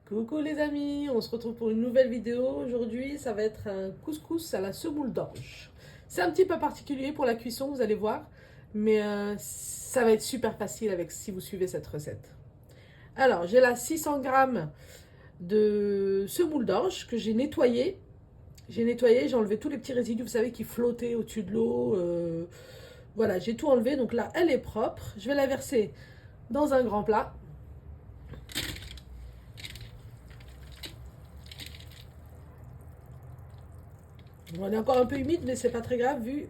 Coucou les amis, on se retrouve pour une nouvelle vidéo. Aujourd'hui, ça va être un couscous à la semoule d'orge. C'est un petit peu particulier pour la cuisson, vous allez voir, mais ça va être super facile avec si vous suivez cette recette. Alors, j'ai là 600 grammes de semoule d'orge que j'ai nettoyé. J'ai enlevé tous les petits résidus, vous savez, qui flottaient au-dessus de l'eau. Voilà, j'ai tout enlevé, donc là, elle est propre. Je vais la verser dans un grand plat. Bon, elle est encore un peu humide, mais c'est pas très grave vu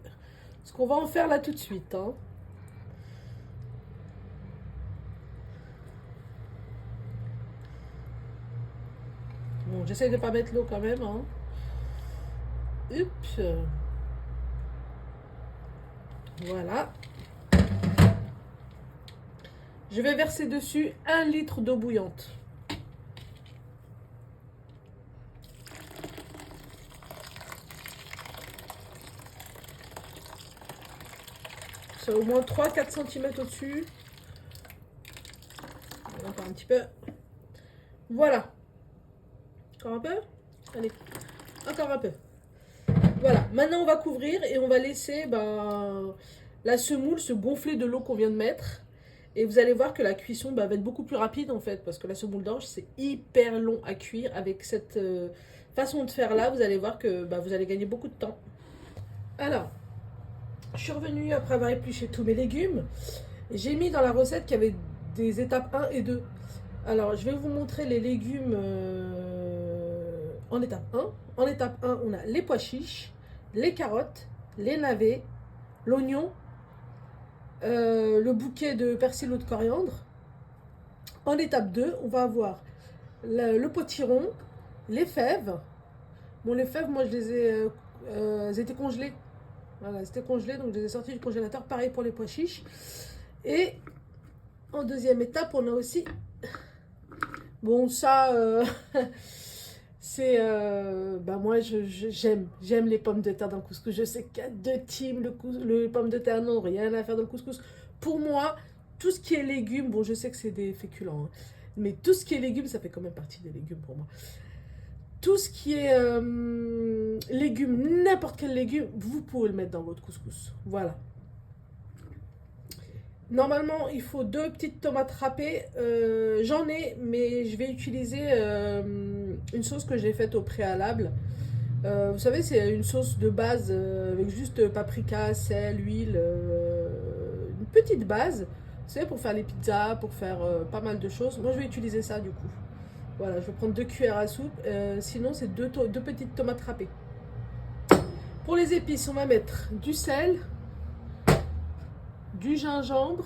ce qu'on va en faire là tout de suite. Hein. Bon, j'essaie de pas mettre l'eau quand même. Hein. Oups. Voilà. Je vais verser dessus 1 litre d'eau bouillante. C'est au moins 3-4 cm au-dessus. Encore un petit peu. Voilà. Encore un peu. Allez, encore un peu. Voilà. Maintenant, on va couvrir et on va laisser la semoule se gonfler de l'eau qu'on vient de mettre. Et vous allez voir que la cuisson va être beaucoup plus rapide en fait. Parce que la semoule d'orge, c'est hyper long à cuire. Avec cette façon de faire là, vous allez voir que vous allez gagner beaucoup de temps. Alors, je suis revenue après avoir épluché tous mes légumes. J'ai mis dans la recette qu'il y avait des étapes 1 et 2. Alors, je vais vous montrer les légumes en étape 1. En étape 1, on a les pois chiches, les carottes, les navets, l'oignon, le bouquet de persil ou de coriandre. En étape 2, on va avoir le potiron, les fèves. Bon, les fèves, moi, elles étaient congelées. Voilà, c'était congelé, donc je les ai sorties du congélateur. Pareil pour les pois chiches. Et en deuxième étape, on a aussi... Bon, ça, c'est... moi, j'aime les pommes de terre dans le couscous. Je sais qu'il y a deux teams. Le pommes de terre n'ont rien à faire dans le couscous. Pour moi, tout ce qui est légumes, bon, je sais que c'est des féculents, hein, mais tout ce qui est légumes, ça fait quand même partie des légumes pour moi. Tout ce qui est légumes, n'importe quel légume, vous pouvez le mettre dans votre couscous. Voilà. Normalement, il faut 2 petites tomates râpées. J'en ai, mais je vais utiliser une sauce que j'ai faite au préalable. Vous savez, c'est une sauce de base avec juste paprika, sel, huile, une petite base. Vous savez, pour faire les pizzas, pour faire pas mal de choses. Moi, je vais utiliser ça du coup. Voilà, je vais prendre 2 cuillères à soupe. Sinon, c'est 2 petites tomates râpées. Pour les épices, on va mettre du sel, du gingembre,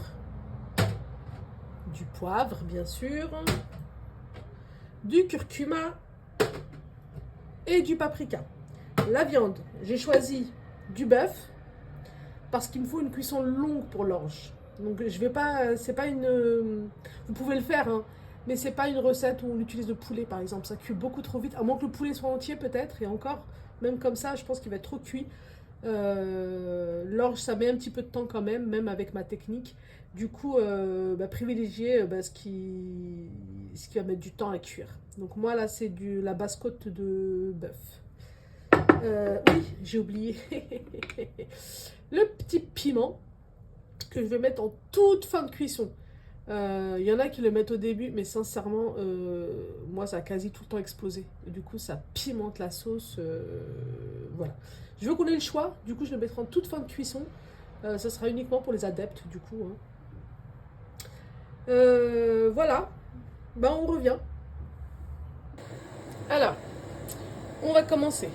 du poivre bien sûr, du curcuma et du paprika. La viande, j'ai choisi du bœuf parce qu'il me faut une cuisson longue pour l'orge. Donc je vais pas, c'est pas une, vous pouvez le faire, hein, mais c'est pas une recette où on utilise le poulet par exemple. Ça cuit beaucoup trop vite, à moins que le poulet soit entier peut-être. Et encore, même comme ça, je pense qu'il va être trop cuit. L'orge, ça met un petit peu de temps quand même avec ma technique. Du coup, privilégier ce qui va mettre du temps à cuire. Donc moi là, c'est la basse côte de bœuf. Oui, j'ai oublié le petit piment que je vais mettre en toute fin de cuisson. Il y en a qui le mettent au début, mais sincèrement, moi, ça a quasi tout le temps explosé. Et du coup, ça pimente la sauce. Voilà. Je veux qu'on ait le choix. Du coup, je le mettrai en toute fin de cuisson. Ça sera uniquement pour les adeptes, du coup. Hein. Voilà. On revient. Alors, on va commencer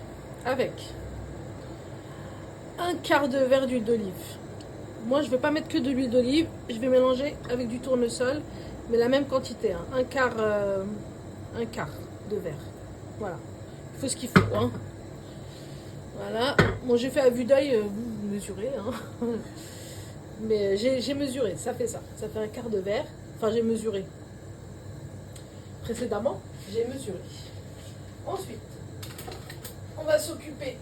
avec un quart de verre d'huile d'olive. Moi, je ne vais pas mettre que de l'huile d'olive. Je vais mélanger avec du tournesol, mais la même quantité. Hein. Un quart de verre. Voilà. Il faut ce qu'il faut. Hein. Voilà. Bon, j'ai fait à vue d'œil, vous mesurez. Hein. Mais j'ai mesuré. Ça fait ça. Ça fait un quart de verre. Enfin, j'ai mesuré. Précédemment, j'ai mesuré. Ensuite, on va s'occuper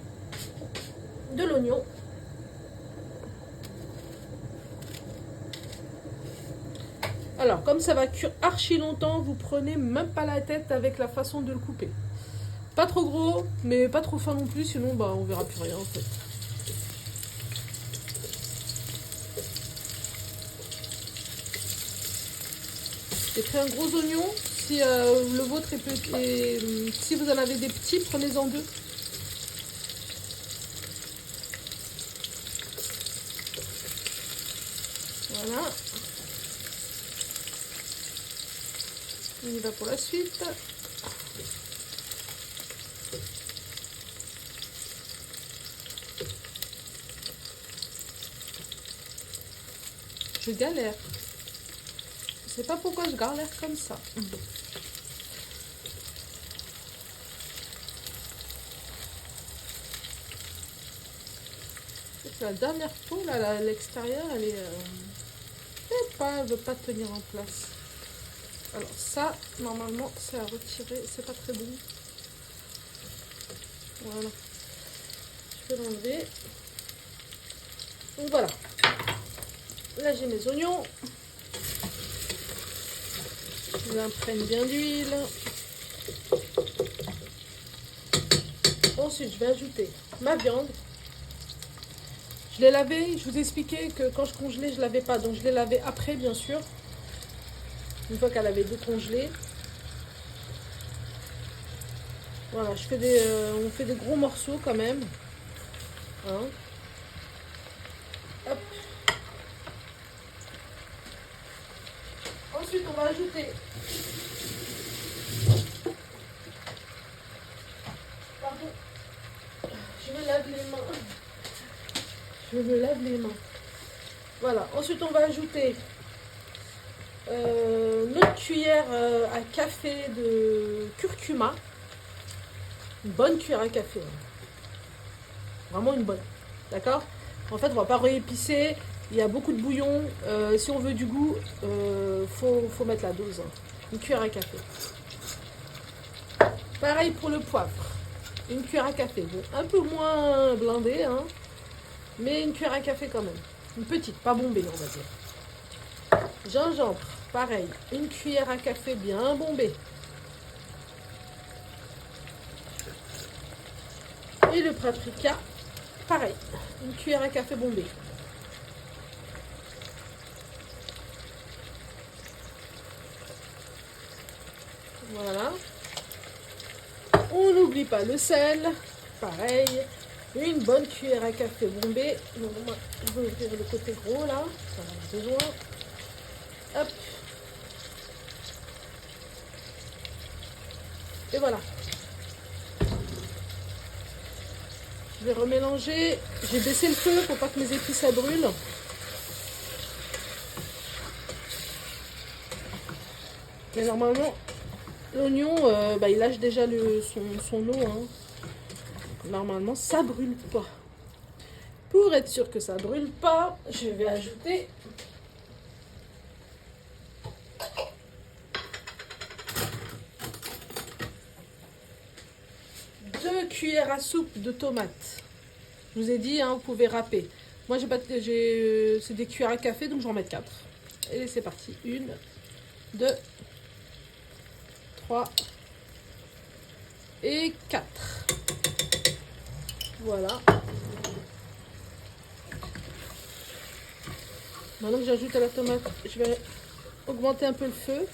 de l'oignon. Alors, comme ça va cuire archi longtemps, vous prenez même pas la tête avec la façon de le couper. Pas trop gros, mais pas trop fin non plus, sinon bah, on verra plus rien en fait. J'ai pris un gros oignon. Si le vôtre est petit, si vous en avez des petits, prenez-en deux. Voilà. On y va pour la suite. Je galère. Je sais pas pourquoi je galère comme ça. La dernière peau, là, à l'extérieur, elle est... elle veut pas tenir en place. Alors ça, normalement, c'est à retirer. C'est pas très bon. Voilà. Je vais l'enlever. Donc voilà. Là, j'ai mes oignons. Je l'imprègne bien d'huile. Ensuite, je vais ajouter ma viande. Je l'ai lavé, je vous ai expliqué que quand je congelais, je ne lavais pas. Donc je l'ai lavé après, bien sûr. Une fois qu'elle avait décongelé. Voilà, on fait des gros morceaux quand même. Hein. Hop. Ensuite, on va ajouter... Pardon. Je me lave les mains. Je me lave les mains. Voilà. Ensuite, on va ajouter notre cuillère à café de curcuma. Une bonne cuillère à café. Vraiment une bonne. D'accord? En fait, on va pas réépicer. Il y a beaucoup de bouillon. Si on veut du goût, faut mettre la dose. Une cuillère à café. Pareil pour le poivre. Une cuillère à café. Bon, un peu moins blindé, hein, mais une cuillère à café quand même. Une petite, pas bombée, on va dire. Gingembre, pareil. Une cuillère à café bien bombée. Et le paprika, pareil. Une cuillère à café bombée. Voilà. On n'oublie pas le sel, pareil. Une bonne cuillère à café bombée. Donc moi, je vais ouvrir le côté gros là, ça en a besoin. Hop. Et voilà. Je vais remélanger. J'ai baissé le feu pour pas que mes épices ça brûle. Mais normalement, l'oignon, il lâche déjà son eau. Hein. Normalement, ça brûle pas. Pour être sûr que ça brûle pas, je vais ajouter deux cuillères à soupe de tomates. Je vous ai dit, hein, vous pouvez râper. Moi, c'est des cuillères à café, donc j'en mets 4. Et c'est parti. 1, 2, 3 et 4. Voilà. Maintenant que j'ajoute à la tomate, je vais augmenter un peu le feu.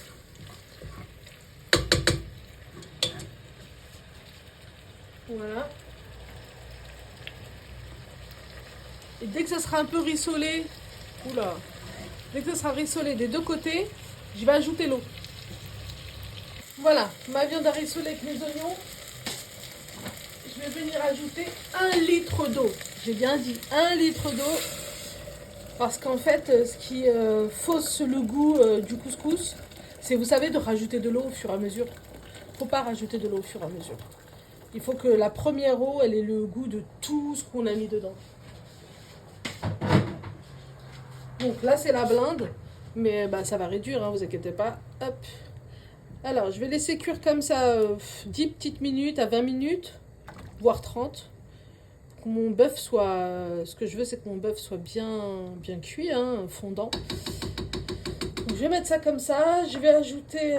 Voilà. Et dès que ça sera un peu rissolé, dès que ça sera rissolé des deux côtés, je vais ajouter l'eau. Voilà, ma viande a rissolé avec mes oignons. Je vais venir ajouter 1 litre d'eau. J'ai bien dit 1 litre d'eau. Parce qu'en fait, ce qui fausse le goût du couscous, c'est, vous savez, de rajouter de l'eau au fur et à mesure. Il ne faut pas rajouter de l'eau au fur et à mesure. Il faut que la première eau, elle ait le goût de tout ce qu'on a mis dedans. Donc là, c'est la blinde. Mais ça va réduire, hein, vous inquiétez pas. Hop. Alors, je vais laisser cuire comme ça 10 petites minutes à 20 minutes, voire 30. Que mon bœuf soit... Ce que je veux, c'est que mon bœuf soit bien cuit, hein, fondant. Donc, je vais mettre ça comme ça. Je vais ajouter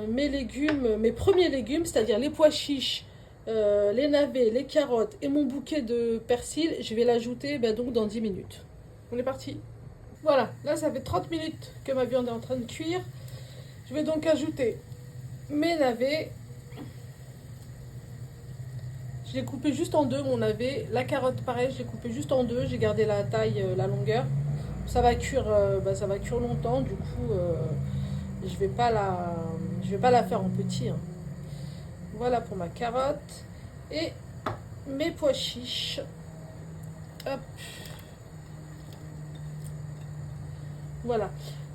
mes légumes, mes premiers légumes, c'est-à-dire les pois chiches, les navets, les carottes et mon bouquet de persil. Je vais l'ajouter donc dans 10 minutes. On est parti. Voilà, là ça fait 30 minutes que ma viande est en train de cuire. Je vais donc ajouter mes navets. Je l'ai coupé juste en deux, mon navet. La carotte, pareil, je l'ai coupé juste en deux. J'ai gardé la taille, la longueur. Ça va cuire, ça va cuire longtemps. Du coup, je vais pas la faire en petit, hein. Voilà pour ma carotte et mes pois chiches. Hop. Voilà.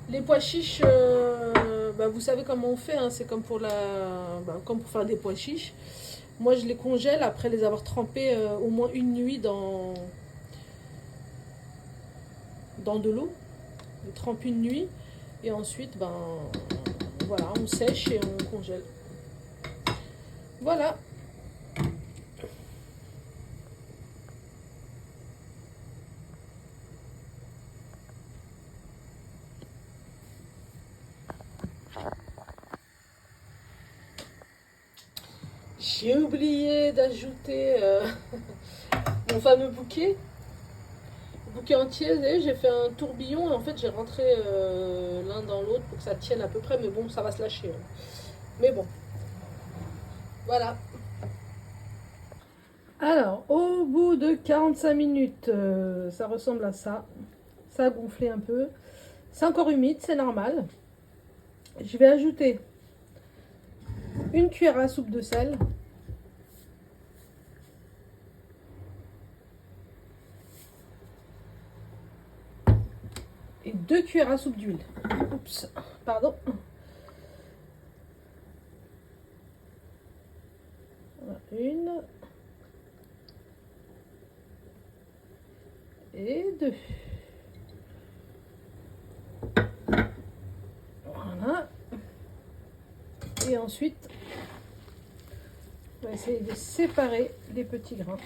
Les pois chiches, vous savez comment on fait, hein. C'est comme comme pour faire des pois chiches. Moi, je les congèle après les avoir trempés au moins une nuit dans de l'eau. Je les trempe une nuit et ensuite, voilà, on sèche et on congèle. Voilà. J'ai oublié d'ajouter mon fameux bouquet. Bouquet entier, vous voyez, j'ai fait un tourbillon et en fait j'ai rentré l'un dans l'autre pour que ça tienne à peu près, mais bon, ça va se lâcher, hein. Mais bon, voilà. Alors, au bout de 45 minutes, ça ressemble à ça. Ça a gonflé un peu. C'est encore humide, c'est normal. Je vais ajouter une cuillère à soupe de sel. Et 2 cuillères à soupe d'huile. Oups, pardon. Une. Et 2. Voilà. Et ensuite, on va essayer de séparer les petits grains.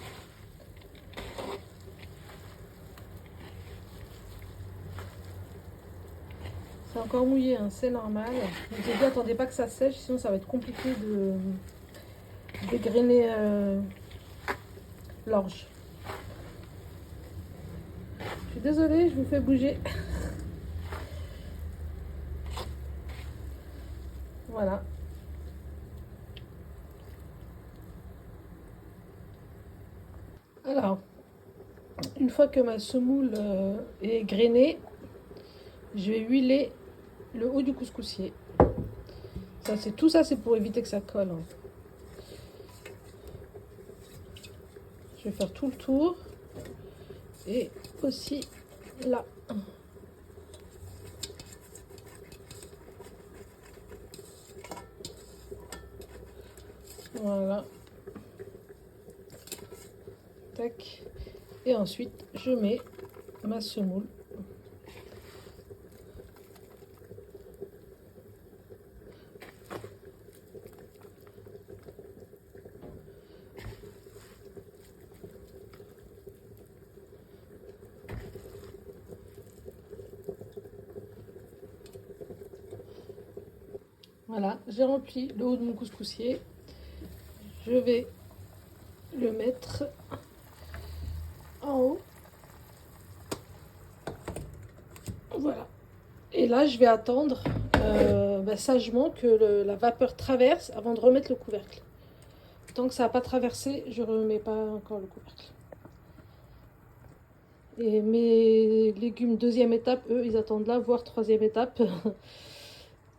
C'est encore mouillé, hein, c'est normal. Je vous ai dit, attendez pas que ça sèche, sinon ça va être compliqué de dégrainer l'orge. Je suis désolée, je vous fais bouger. Voilà. Alors, une fois que ma semoule est grainée, je vais huiler le haut du couscoussier. Tout ça, c'est pour éviter que ça colle, hein. Je vais faire tout le tour et aussi là. Voilà. Tac. Et ensuite, je mets ma semoule. Voilà, j'ai rempli le haut de mon couscoussier. Je vais le mettre en haut. Voilà. Et là, je vais attendre sagement que la vapeur traverse avant de remettre le couvercle. Tant que ça n'a pas traversé, je ne remets pas encore le couvercle. Et mes légumes deuxième étape, eux, ils attendent là, voire troisième étape.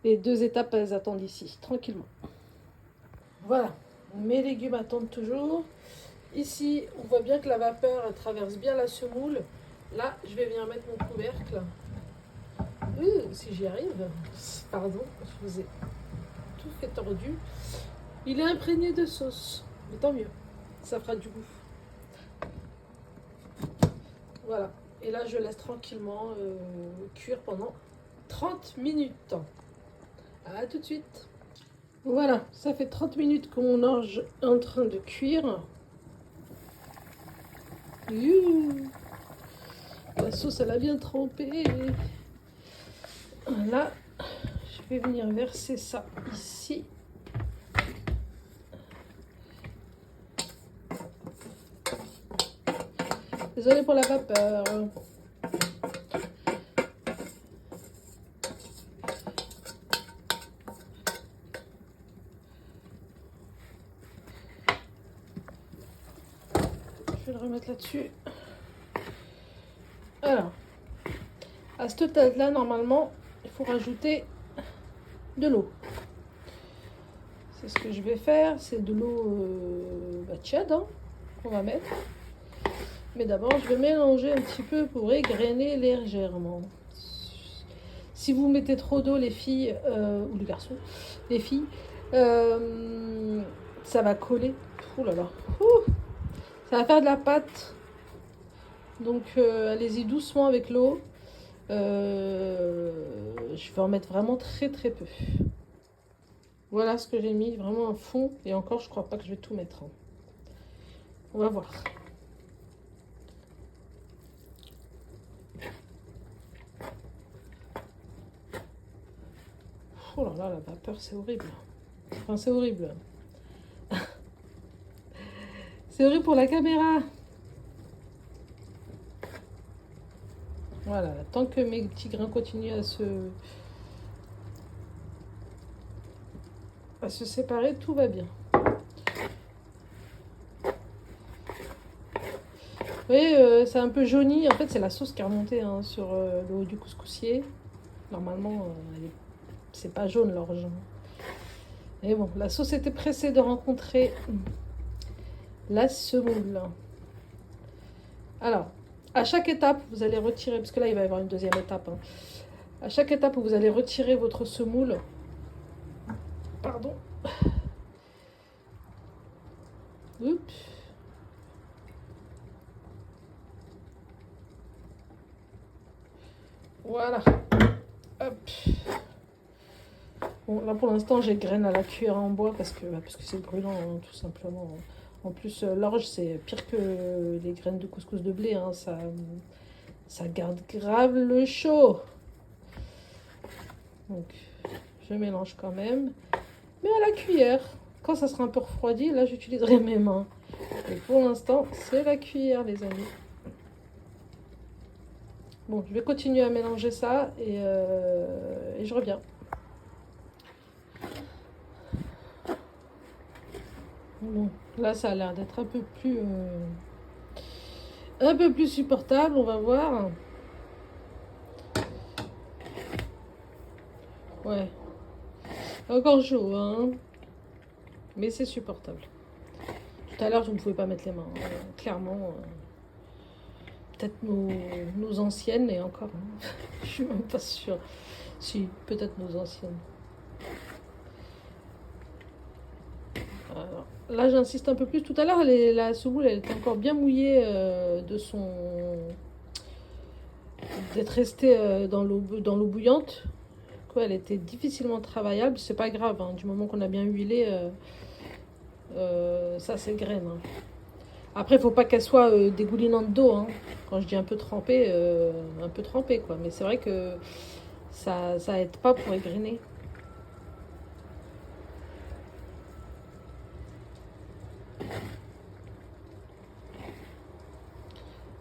Les 2 étapes, elles attendent ici, tranquillement. Voilà, mes légumes attendent toujours. Ici, on voit bien que la vapeur elle traverse bien la semoule. Là, je vais venir mettre mon couvercle. Si j'y arrive. Pardon, je vous ai tout fait tordu. Il est imprégné de sauce, mais tant mieux, ça fera du goût. Voilà, et là je laisse tranquillement cuire pendant 30 minutes. À tout de suite. Voilà, ça fait 30 minutes que mon orge est en train de cuire. La sauce, elle a bien trempé. Là, je vais venir verser ça ici. Désolée pour la vapeur. Je vais le remettre là-dessus. Alors, à cette taille-là, normalement, il faut rajouter de l'eau. C'est ce que je vais faire. C'est de l'eau tiède qu'on va mettre. Mais d'abord, je vais mélanger un petit peu pour égrener légèrement. Si vous mettez trop d'eau, les filles, ou les garçons, les filles, ça va coller. Ouh là là. Ouh, ça va faire de la pâte. Donc, allez-y doucement avec l'eau. Je vais en mettre vraiment très très peu. Voilà ce que j'ai mis, vraiment un fond. Et encore, je crois pas que je vais tout mettre. On va voir. Oh là là, la vapeur, c'est horrible. Enfin, c'est horrible. C'est horrible pour la caméra. Voilà, tant que mes petits grains continuent à se séparer, tout va bien. Vous voyez, c'est un peu jauni. En fait, c'est la sauce qui est remontée sur le haut du couscoussier. Normalement, c'est pas jaune l'orge. Et bon, la sauce était pressée de rencontrer la semoule. Alors, à chaque étape, vous allez retirer, parce que là, il va y avoir une deuxième étape. À chaque étape où vous allez retirer votre semoule, pardon. Oups. Voilà. Hop. Bon, là pour l'instant, j'ai graine à la cuillère en bois parce que c'est brûlant, tout simplement. En plus, l'orge, c'est pire que les graines de couscous de blé. Ça garde grave le chaud. Donc, je mélange quand même. Mais à la cuillère. Quand ça sera un peu refroidi, là, j'utiliserai mes mains. Et pour l'instant, c'est la cuillère, les amis. Bon, je vais continuer à mélanger ça et je reviens. Bon, là, ça a l'air d'être un peu plus supportable, on va voir. Ouais. Encore chaud, hein. Mais c'est supportable. Tout à l'heure, je ne pouvais pas mettre les mains. Clairement. Peut-être nos anciennes, et encore. Je suis même pas sûre. Si, peut-être nos anciennes. Alors, là, j'insiste un peu plus. Tout à l'heure, la semoule, elle était encore bien mouillée d'être restée dans l'eau bouillante. Quoi, elle était difficilement travaillable. C'est pas grave, du moment qu'on a bien huilé, ça c'est graine. Après, il faut pas qu'elle soit dégoulinante d'eau. Quand je dis un peu trempée, quoi. Mais c'est vrai que ça aide pas pour égrainer.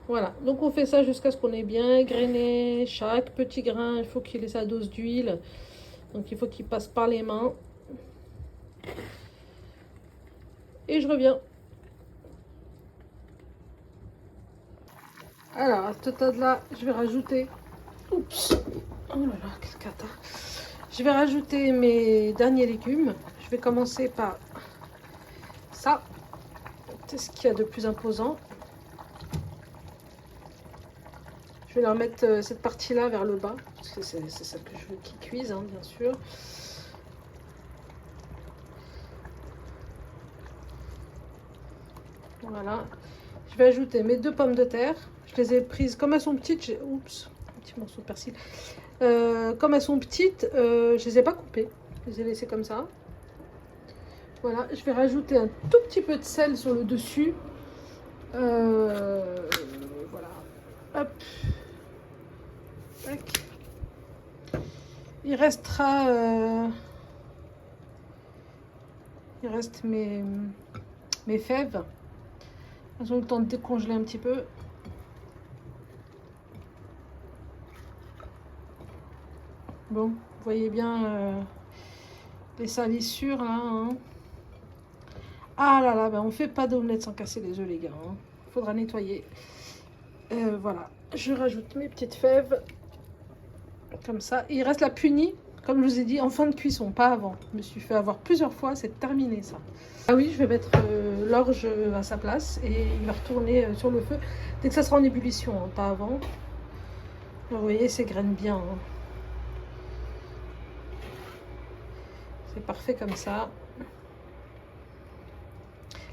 Voilà, donc on fait ça jusqu'à ce qu'on ait bien grainé. Chaque petit grain, il faut qu'il ait sa dose d'huile. Donc il faut qu'il passe par les mains. Et je reviens. Alors, à ce stade-là, je vais rajouter... Oups. Oh là là, quel cata. Je vais rajouter mes derniers légumes. Je vais commencer par ça. C'est ce qu'il y a de plus imposant. Je vais leur mettre cette partie-là vers le bas. Parce que c'est ça que je veux qu'ils cuisent, bien sûr. Voilà. Je vais ajouter mes 2 pommes de terre. Je les ai prises comme elles sont petites. Oups, un petit morceau de persil. Comme elles sont petites, je les ai pas coupées. Je les ai laissées comme ça. Voilà. Je vais rajouter un tout petit peu de sel sur le dessus. Voilà. Hop. Tac. Il restera... il reste mes fèves. Elles ont le temps de décongeler un petit peu. Bon, vous voyez bien les salissures là. Hein. Ah là là, ben on fait pas d'omelette sans casser les œufs les gars. Hein. Faudra nettoyer. Voilà, je rajoute mes petites fèves. Comme ça. Et il reste la punie, comme je vous ai dit, en fin de cuisson, pas avant. Je me suis fait avoir plusieurs fois, c'est terminé ça. Ah oui, je vais mettre l'orge à sa place et il va retourner sur le feu dès que ça sera en ébullition, hein, pas avant. Vous voyez, c'est graine bien. Hein. C'est parfait comme ça.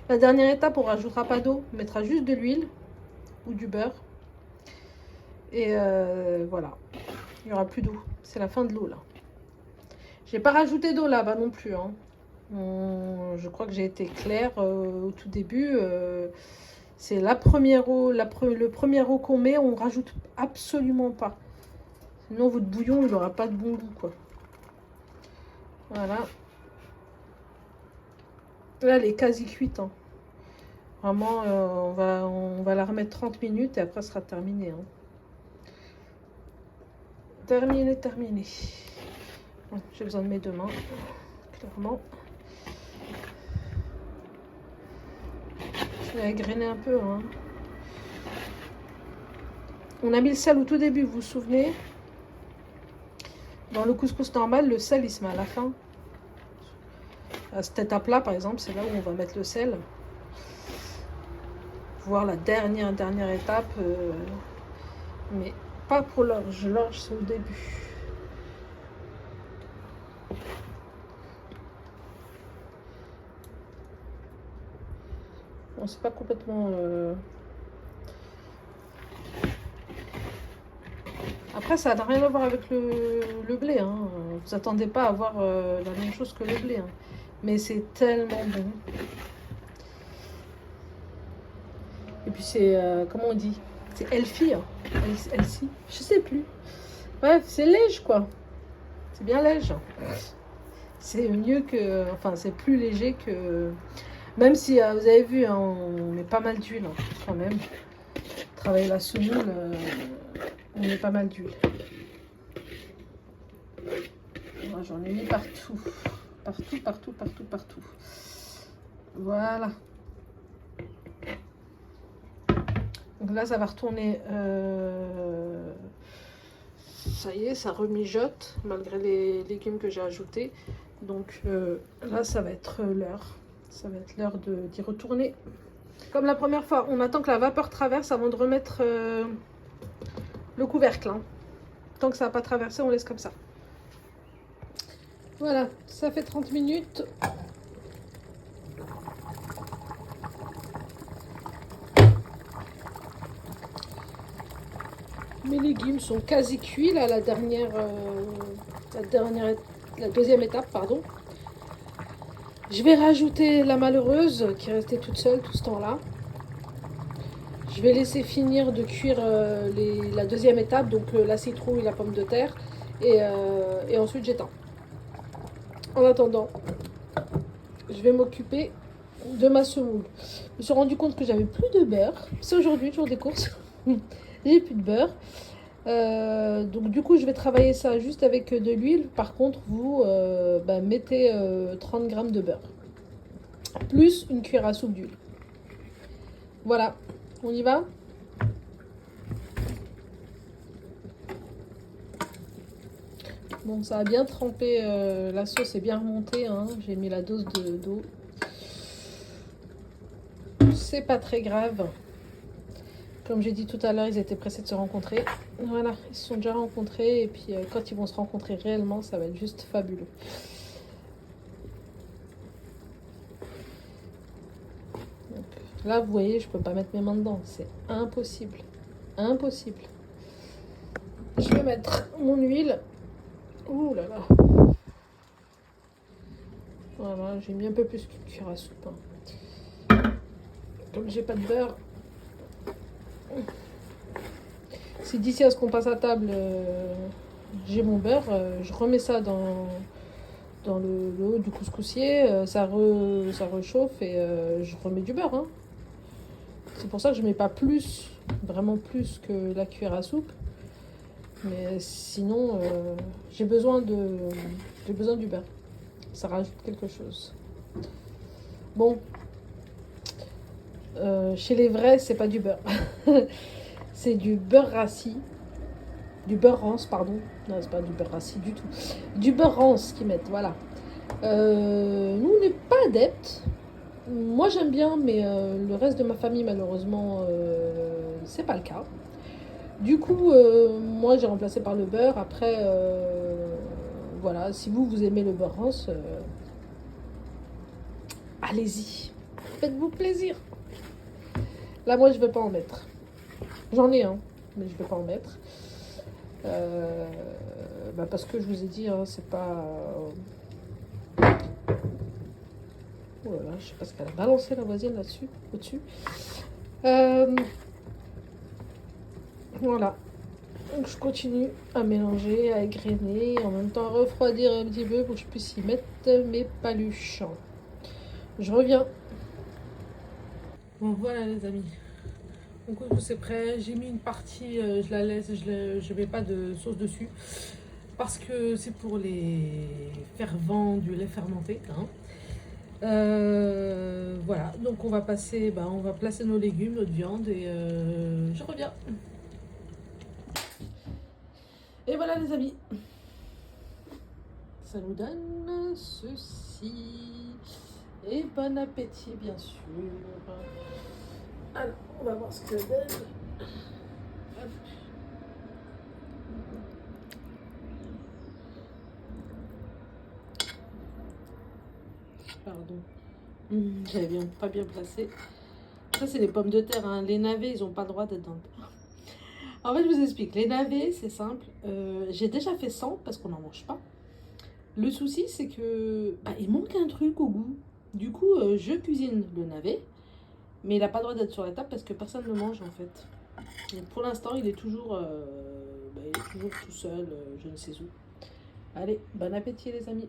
La dernière étape, on rajoutera pas d'eau, on mettra juste de l'huile ou du beurre. Et voilà, il n'y aura plus d'eau. C'est la fin de l'eau là. J'ai pas rajouté d'eau là-bas non plus. Hein. Je crois que j'ai été claire au tout début. C'est la première eau, le premier eau qu'on met, on rajoute absolument pas. Sinon votre bouillon il n'aura pas de bon goût quoi. Voilà. Là elle est quasi cuite. Hein. Vraiment on va la remettre 30 minutes et après ce sera terminé. Hein. Terminé. J'ai besoin de mes deux mains, clairement. Je vais égrener un peu. Hein. On a mis le sel au tout début, vous vous souvenez? Dans le couscous normal, le sel, il se met à la fin. À cette étape-là, par exemple, c'est là où on va mettre le sel. Voir la dernière étape. Mais pas pour l'orge. L'orge, c'est au début. Bon, c'est pas complètement... Après, ça n'a rien à voir avec le blé. Hein. Vous attendez pas à avoir la même chose que le blé. Hein. Mais c'est tellement bon. Et puis c'est... comment on dit? C'est healthy. Hein. Healthy. Je sais plus. Bref, c'est léger quoi. C'est bien léger. C'est mieux que... Enfin, c'est plus léger que... Même si, vous avez vu, hein, on met pas mal d'huile hein, quand même. Travailler la semoule, on met pas mal d'huile. J'en ai mis partout. Partout. Voilà. Donc là, ça va retourner. Ça y est, ça remijote malgré les légumes que j'ai ajoutés. Donc là, ça va être l'heure. Ça va être l'heure d'y retourner. Comme la première fois, on attend que la vapeur traverse avant de remettre le couvercle. Hein. Tant que ça n'a pas traversé, on laisse comme ça. Voilà, ça fait 30 minutes. Mes légumes sont quasi cuits, là, la deuxième étape, pardon. Je vais rajouter la malheureuse qui est restée toute seule tout ce temps-là. Je vais laisser finir de cuire la deuxième étape, donc la citrouille, la pomme de terre, et ensuite j'éteins. En attendant, je vais m'occuper de ma semoule. Je me suis rendu compte que j'avais plus de beurre. C'est aujourd'hui, jour des courses. J'ai plus de beurre. Donc du coup, je vais travailler ça juste avec de l'huile. Par contre, vous mettez 30 g de beurre. Plus une cuillère à soupe d'huile. Voilà, on y va? Bon, ça a bien trempé, la sauce est bien remontée. Hein. J'ai mis la dose d'eau. C'est pas très grave. Comme j'ai dit tout à l'heure, ils étaient pressés de se rencontrer. Voilà, ils se sont déjà rencontrés. Et puis, quand ils vont se rencontrer réellement, ça va être juste fabuleux. Donc, là, vous voyez, je peux pas mettre mes mains dedans. C'est impossible. Impossible. Je vais mettre mon huile. Ouh là là. Voilà, j'ai mis un peu plus qu'une cuillère à soupe. Hein. Comme j'ai pas de beurre. Si d'ici à ce qu'on passe à table, j'ai mon beurre, je remets ça dans le haut du couscoussier, ça réchauffe et je remets du beurre. Hein. C'est pour ça que je mets pas plus, vraiment plus que la cuillère à soupe. Mais sinon, j'ai besoin du beurre. Ça rajoute quelque chose. Bon, chez les vrais, c'est pas du beurre. C'est du beurre rassis. Du beurre rance, pardon. Non, c'est pas du beurre rassis du tout. Du beurre rance qu'ils mettent, voilà. Nous, on n'est pas adeptes. Moi, j'aime bien, mais le reste de ma famille, malheureusement, c'est pas le cas. Du coup, moi, j'ai remplacé par le beurre. Après, voilà, si vous aimez le beurre rance, allez-y. Faites-vous plaisir. Là, moi, je vais pas en mettre. J'en ai un, mais je vais pas en mettre. Parce que je vous ai dit, hein, c'est pas. Oh là là, je sais pas ce qu'elle a balancé la voisine là-dessus, au-dessus. Voilà. Donc je continue à mélanger, à égrener, en même temps à refroidir un petit peu pour que je puisse y mettre mes paluches. Je reviens. Bon voilà les amis. Donc c'est prêt. J'ai mis une partie, je la laisse, je mets pas de sauce dessus. Parce que c'est pour les fervents du lait fermenté. Hein. Voilà, donc on va placer nos légumes, notre viande et je reviens. Et voilà les amis, ça nous donne ceci. Et bon appétit bien sûr. Alors, on va voir ce que ça donne. Hop. Pardon. J'avais pas bien placé. Ça, c'est les pommes de terre. Hein. Les navets, ils n'ont pas le droit d'être dans le beurre. En fait, je vous explique. Les navets, c'est simple. J'ai déjà fait 100 parce qu'on n'en mange pas. Le souci, c'est que il manque un truc au goût. Du coup, je cuisine le navet, mais il n'a pas le droit d'être sur la table parce que personne ne le mange en fait. Donc, pour l'instant, il est toujours tout seul, je ne sais où. Allez, bon appétit les amis.